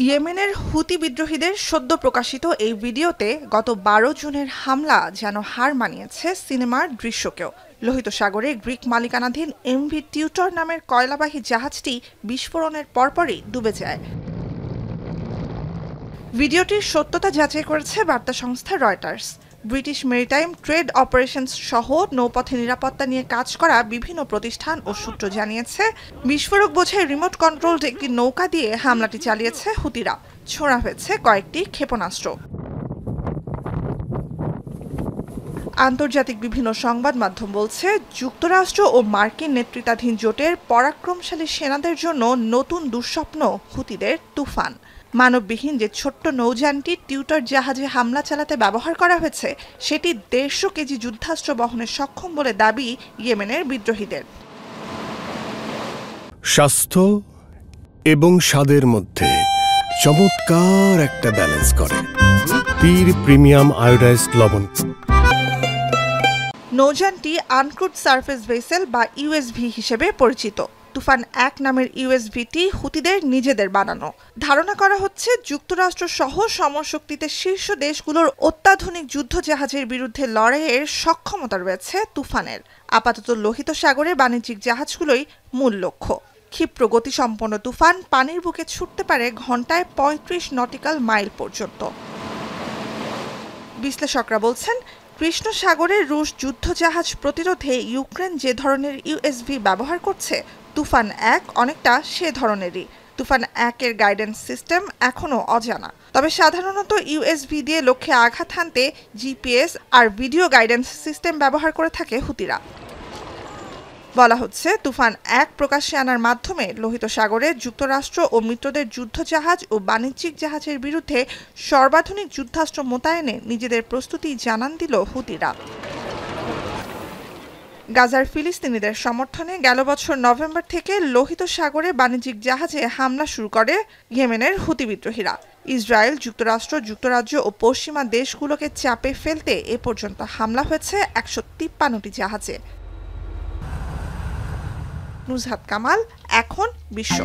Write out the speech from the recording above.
ইয়েমেনের হুতি বিদ্রোহীদের সদ্য প্রকাশিত এই ভিডিওতে গত ১২ জুনের হামলা যেন হার মানিয়েছে সিনেমার দৃশ্যকেও। লোহিত সাগরে গ্রিক মালিকানাধীন এমভি টিউটর নামের কয়লাবাহী জাহাজটি বিস্ফোরণের পরপরই ডুবে যায়। ভিডিওটির সত্যতা যাচাই করেছে বার্তা সংস্থা Reuters. British maritime trade operations সহ নৌপথে নিরাপত্তা নিয়ে কাজ করা বিভিন্ন প্রতিষ্ঠান ও সূত্র জানিয়েছে, বিস্ফোরক বোঝাই রিমোট কন্ট্রোলড একটি নৌকা দিয়ে হামলাটি চালিয়েছে হুতিরা। ছোড়া হয়েছে কয়েকটি ক্ষেপণাস্ত্র। আন্তর্জাতিক বিভিন্ন সংবাদ মাধ্যম বলছে, যুক্তরাষ্ট্র ও মার্কিন নেতৃত্বাধীন জোটের পরাক্রমশালী সেনাদের জন্য নতুন দুঃস্বপ্ন হুতিদের তুফান। মানববিহীন যে ছোট্ট নৌযানটি টিউটর জাহাজে হামলা চালাতে ব্যবহার করা হয়েছে, সেটি ১৫০ কেজি যুদ্ধাস্ত্র বহনে সক্ষম বলে দাবি ইয়েমেনের বিদ্রোহীদের। স্বাস্থ্য এবং স্বাদের মধ্যে চমৎকার একটা ব্যালেন্স করে পীর প্রিমিয়াম আয়োডাইজড লবণ। নৌযানটি আনক্রুড সারফেস ভেসেল বা ইউএসভি হিসেবে পরিচিত। তুফান ১ নামের ইউএসভিটি হুতিদের নিজেদের বানানো। ধারণা করা হচ্ছে, যুক্তরাষ্ট্র সহ সমরশক্তিতে শীর্ষ দেশগুলোর অত্যাধুনিক যুদ্ধজাহাজের বিরুদ্ধে লড়াইয়ের সক্ষমতা রয়েছে তুফানের। আপাতত লোহিত সাগরে বাণিজ্যিক জাহাজগুলোই মূল লক্ষ্য। ক্ষিপ্র গতিসম্পন্ন তুফান পানির বুকে ছুটতে পারে ঘণ্টায় ৩৫ নটিক্যাল মাইল পর্যন্ত। বিশ্লেষকরা বলছেন, কৃষ্ণ সাগরে রুশ যুদ্ধজাহাজ প্রতিরোধে ইউক্রেন যে ধরনের ইউএসভি ব্যবহার করছে, তুফান ১ অনেকটা সে ধরনেরই। তুফান ১-এর গাইডেন্স সিস্টেম এখনও অজানা, তবে সাধারণত ইউএসভি দিয়ে লক্ষ্যে আঘাত হানতে জিপিএস আর ভিডিও গাইডেন্স সিস্টেম ব্যবহার করে থাকে হুতিরা। বলা হচ্ছে, তুফান ১ প্রকাশ্যে আনার মাধ্যমে লোহিত সাগরে যুক্তরাষ্ট্র ও মিত্রদের যুদ্ধজাহাজ ও বাণিজ্যিক জাহাজের বিরুদ্ধে সর্বাধুনিক যুদ্ধাস্ত্র মোতায়েনে নিজেদের প্রস্তুতি জানান দিল হুতিরা। গাজার ফিলিস্তিনিদের সমর্থনে গেল বছর নভেম্বর থেকে লোহিত সাগরে বাণিজ্যিক জাহাজে হামলা শুরু করে ইয়েমেনের হুতি বিদ্রোহীরা। ইসরায়েল, যুক্তরাষ্ট্র, যুক্তরাজ্য ও পশ্চিমা দেশগুলোকে চাপে ফেলতে এ পর্যন্ত হামলা হয়েছে ১৫৩টি জাহাজে। নুজহাত কামাল, এখন বিশ্ব।